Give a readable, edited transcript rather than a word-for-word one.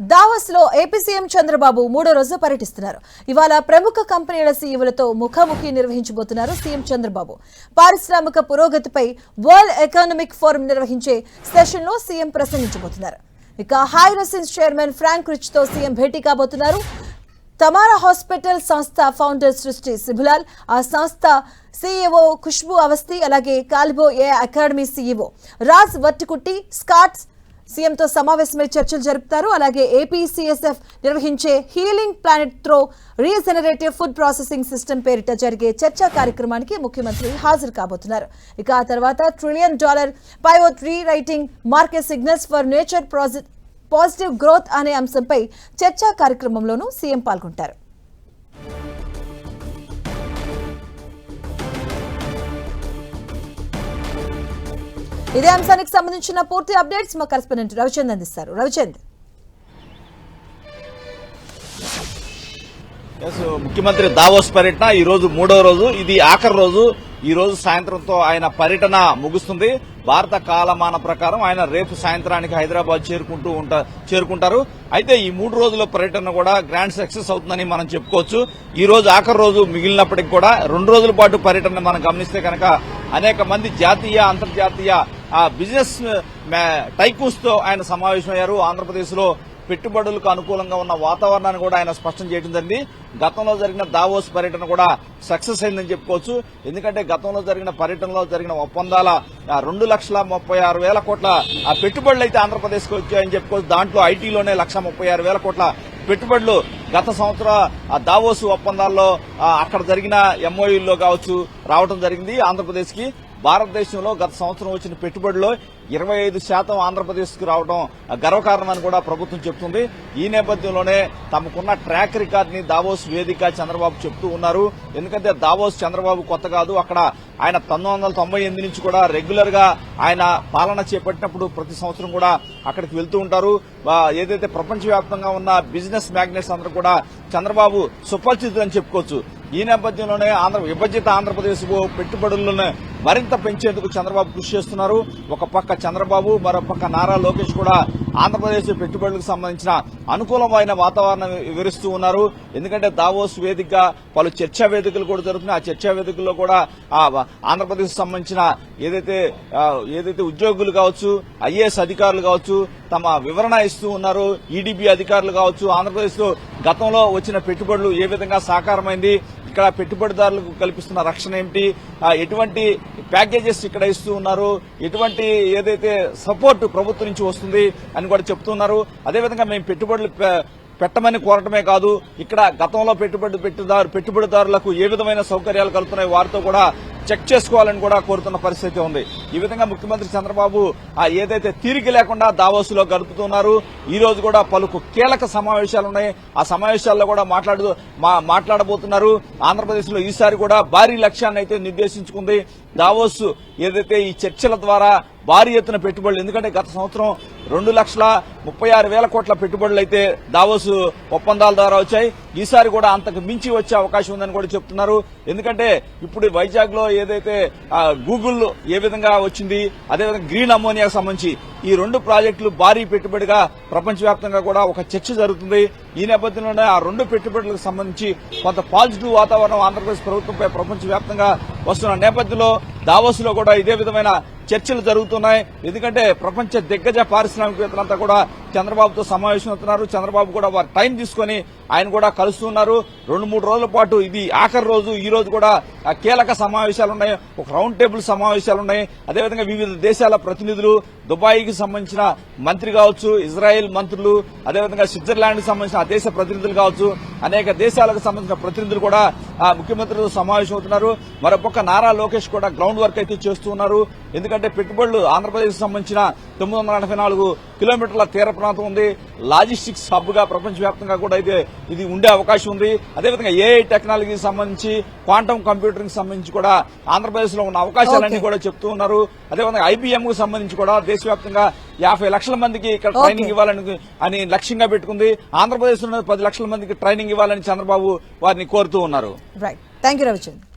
Davos లో AP CM Chandrababu మూడో రోజు పర్యటిస్తున్నారు. ఇవాళ ప్రముఖ కంపెనీల సీఈఓలతో ముఖాముఖి నిర్వహించబోతున్నారు సీఎం చంద్రబాబు. పారిశ్రామిక పురోగతిపై వరల్డ్ ఎకనామిక్ ఫోరం నిర్వహించే సెషన్ లో సీఎం ప్రసంగించబోతున్నారు. ఇక హైరసిన్స్ చైర్మన్ ఫ్రాంక్ రిచ్ తో సీఎం భేటీ కాబోతున్నారు. తమారా హాస్పిటల్ సంస్థ ఫౌండర్ సృష్టి సిబులాల్, ఆ సంస్థ సీఈఓ ఖుష్బూ అవస్థి, అలాగే కాల్బో ఏ అకాడమీ సీఈఓ రాజ్ వట్టికుట్టి స్కాట్స్ సీఎంతో సమావేశమై చర్చలు జరుపుతారు. అలాగే ఏపీసీఎస్ఎఫ్ నిర్వహించే healing planet throw regenerative food processing system పేరిట జరిగే చర్చా కార్యక్రమానికి ముఖ్యమంత్రి హాజరు కాబోతున్నారు. ఇక ఆ తర్వాత $1 trillion pivot re writing market signals for nature positive growth అనే అంశంపై చర్చా కార్యక్రమంలోనూ సీఎం పాల్గొంటారు. ఇదే అంశానికి సంబంధించిన పూర్తి అప్డేట్స్ మా కరెస్పాండెంట్ రవిచంద్ అందిస్తారు. రవిచంద్, ముఖ్యమంత్రి దావోస్ పర్యటన ఈ రోజు మూడో రోజు, ఇది ఆఖరి రోజు. ఈ రోజు సాయంత్రంతో ఆయన పర్యటన ముగుస్తుంది. భారత కాలమాన ప్రకారం ఆయన రేపు సాయంత్రానికి హైదరాబాద్ చేరుకుంటారు. అయితే ఈ 3 రోజుల పర్యటన కూడా గ్రాండ్ సక్సెస్ అవుతుందని మనం చెప్పుకోవచ్చు. ఈ రోజు ఆఖరి రోజు మిగిలినప్పటికీ కూడా 2 రోజుల పాటు పర్యటన మనం గమనిస్తే కనుక అనేక మంది జాతీయ అంతర్జాతీయ బిజినెస్ టైకూన్స్ తో ఆయన సమావేశమయ్యారు. ఆంధ్రప్రదేశ్ లో పెట్టుబడులకు అనుకూలంగా ఉన్న వాతావరణాన్ని కూడా ఆయన స్పష్టం చేయడం జరిగింది. గతంలో జరిగిన దావోస్ పర్యటన కూడా సక్సెస్ అయిందని చెప్పుకోవచ్చు. ఎందుకంటే గతంలో జరిగిన పర్యటనలో జరిగిన ఒప్పందాల 2,36,000 కోట్ల పెట్టుబడులు అయితే ఆంధ్రప్రదేశ్ కు వచ్చాయని చెప్పుకోవచ్చు. దాంట్లో ఐటీలోనే 1,36,000 కోట్ల పెట్టుబడులు గత సంవత్సరం దావోస్ ఒప్పందాల్లో అక్కడ జరిగిన ఎంఓయూల్లో కావచ్చు రావడం జరిగింది. ఆంధ్రప్రదేశ్ కి భారతదేశంలో గత సంవత్సరం వచ్చిన పెట్టుబడిలో 25% ఆంధ్రప్రదేశ్ కు రావడం గర్వకారణమని కూడా ప్రభుత్వం చెబుతుంది. ఈ నేపథ్యంలోనే తమకున్న ట్రాక్ రికార్డ్ ని దావోస్ వేదిక చంద్రబాబు చెప్తూ ఉన్నారు. ఎందుకంటే దావోస్ చంద్రబాబు కొత్త కాదు. అక్కడ ఆయన 1998 నుంచి కూడా రెగ్యులర్ గా ఆయన పాలన చేపట్టినప్పుడు ప్రతి సంవత్సరం కూడా అక్కడికి వెళ్తూ ఉంటారు. ఏదైతే ప్రపంచవ్యాప్తంగా ఉన్న బిజినెస్ మ్యాగ్నెట్స్ అందరూ కూడా చంద్రబాబు సుపరిచితులని చెప్పుకోవచ్చు. ఈ నేపథ్యంలోనే విభజిత ఆంధ్రప్రదేశ్ పెట్టుబడులను మరింత పెంచేందుకు చంద్రబాబు కృషి చేస్తున్నారు. ఒక పక్క చంద్రబాబు, మరో పక్క నారా లోకేష్ కూడా ఆంధ్రప్రదేశ్ పెట్టుబడులకు సంబంధించిన అనుకూలమైన వాతావరణం వివరిస్తూ ఉన్నారు. ఎందుకంటే దావోస్ వేదికగా పలు చర్చా వేదికలు కూడా జరుగుతున్నాయి. ఆ చర్చా వేదికల్లో కూడా ఆంధ్రప్రదేశ్ సంబంధించిన ఏదైతే ఉద్యోగులు కావచ్చు, ఐఏఎస్ అధికారులు కావచ్చు తమ వివరణ ఇస్తూ ఉన్నారు. ఈడీబీ అధికారులు కావచ్చు ఆంధ్రప్రదేశ్ లో గతంలో వచ్చిన పెట్టుబడులు ఏ విధంగా సాకారమైంది, ఇక్కడ పెట్టుబడిదారులకు కల్పిస్తున్న రక్షణ ఏమిటి, ఎటువంటి ప్యాకేజెస్ ఇక్కడ ఇస్తూ ఉన్నారు, ఎటువంటి ఏదైతే సపోర్ట్ ప్రభుత్వం నుంచి వస్తుంది అని కూడా చెప్తున్నారు. అదేవిధంగా మేము పెట్టుబడులు పెట్టమని కోరటమే కాదు, ఇక్కడ గతంలో పెట్టుబడిదారులకు ఏ విధమైన సౌకర్యాలు కలుగుతున్నాయి వారితో కూడా చెక్ చేసుకోవాలని కూడా కోరుతున్న పరిస్థితి ఉంది. ఈ విధంగా ముఖ్యమంత్రి చంద్రబాబు ఏదైతే తీరిక లేకుండా దావోస్ లో గడుపుతున్నారు. ఈ రోజు కూడా పలు కీలక సమావేశాలు ఉన్నాయి. ఆ సమావేశాల్లో కూడా మాట్లాడబోతున్నారు. ఆంధ్రప్రదేశ్ లో ఈసారి కూడా భారీ లక్ష్యాన్ని అయితే నిర్దేశించుకుంది దావోస్. ఏదైతే ఈ చర్చల ద్వారా భారీ ఎత్తున పెట్టుబడులు, ఎందుకంటే గత సంవత్సరం 2,36,000 కోట్ల పెట్టుబడులు అయితే దావోస్ ఒప్పందాల ద్వారా వచ్చాయి. ఈసారి కూడా అంతకు మించి వచ్చే అవకాశం ఉందని కూడా చెప్తున్నారు. ఎందుకంటే ఇప్పుడు వైజాగ్ లో ఏదైతే గూగుల్ ఏ విధంగా వచ్చింది, అదేవిధంగా గ్రీన్ అమోనియాకు సంబంధించి ఈ 2 ప్రాజెక్టులు భారీ పెట్టుబడిగా ప్రపంచవ్యాప్తంగా కూడా ఒక చర్చ జరుగుతుంది. ఈ నేపథ్యంలోనే ఆ 2 పెట్టుబడులకు సంబంధించి కొంత పాజిటివ్ వాతావరణం ఆంధ్రప్రదేశ్ ప్రభుత్వంపై ప్రపంచవ్యాప్తంగా వస్తున్న నేపథ్యంలో దావోస్ లో కూడా ఇదే విధమైన చర్చలు జరుగుతున్నాయి. ఎందుకంటే ప్రపంచ దిగ్గజ పారిశ్రామికవేత్తలంతా కూడా చంద్రబాబుతో సమావేశం అవుతున్నారు. చంద్రబాబు కూడా వారి టైం తీసుకుని ఆయన కూడా కలుస్తున్నారు. 2-3 రోజుల పాటు ఇది ఆఖరి రోజు. ఈ రోజు కూడా కీలక సమావేశాలున్నాయి, ఒక రౌండ్ టేబుల్ సమావేశాలున్నాయి. అదేవిధంగా వివిధ దేశాల ప్రతినిధులు, దుబాయ్కి సంబంధించిన మంత్రి కావచ్చు, ఇజ్రాయెల్ మంత్రులు, అదేవిధంగా స్విట్జర్లాండ్ కి సంబంధించిన ఆ దేశ ప్రతినిధులు కావచ్చు, అనేక దేశాలకు సంబంధించిన ప్రతినిధులు కూడా ముఖ్యమంత్రితో సమావేశం అవుతున్నారు. మరోపక్క నారా లోకేష్ కూడా గ్రౌండ్ వర్క్ అయితే చేస్తున్నారు. ఎందుకంటే పెట్టుబడులు ఆంధ్రప్రదేశ్ సంబంధించిన 984 కిలోమీటర్ల తీర ప్రాంతం ఉంది. లాజిస్టిక్స్ హబ్ గా ప్రపంచవ్యాప్తంగా కూడా అయితే ఇది ఉండే అవకాశం ఉంది. అదేవిధంగా ఏఐ టెక్నాలజీకి సంబంధించి, క్వాంటమ్ కంప్యూటరింగ్ సంబంధించి కూడా ఆంధ్రప్రదేశ్ లో ఉన్న అవకాశాలన్నీ కూడా చెప్తూ ఉన్నారు. అదేవిధంగా ఐబీఎం కు సంబంధించి కూడా దేశవ్యాప్తంగా 50 లక్షల మందికి ఇక్కడ ట్రైనింగ్ ఇవ్వాలని లక్ష్యంగా పెట్టుకుంది. ఆంధ్రప్రదేశ్ లో 10 లక్షల మందికి ట్రైనింగ్ ఇవ్వాలని చంద్రబాబు వారిని కోరుతూ ఉన్నారు. Right, thank you Ravichandra.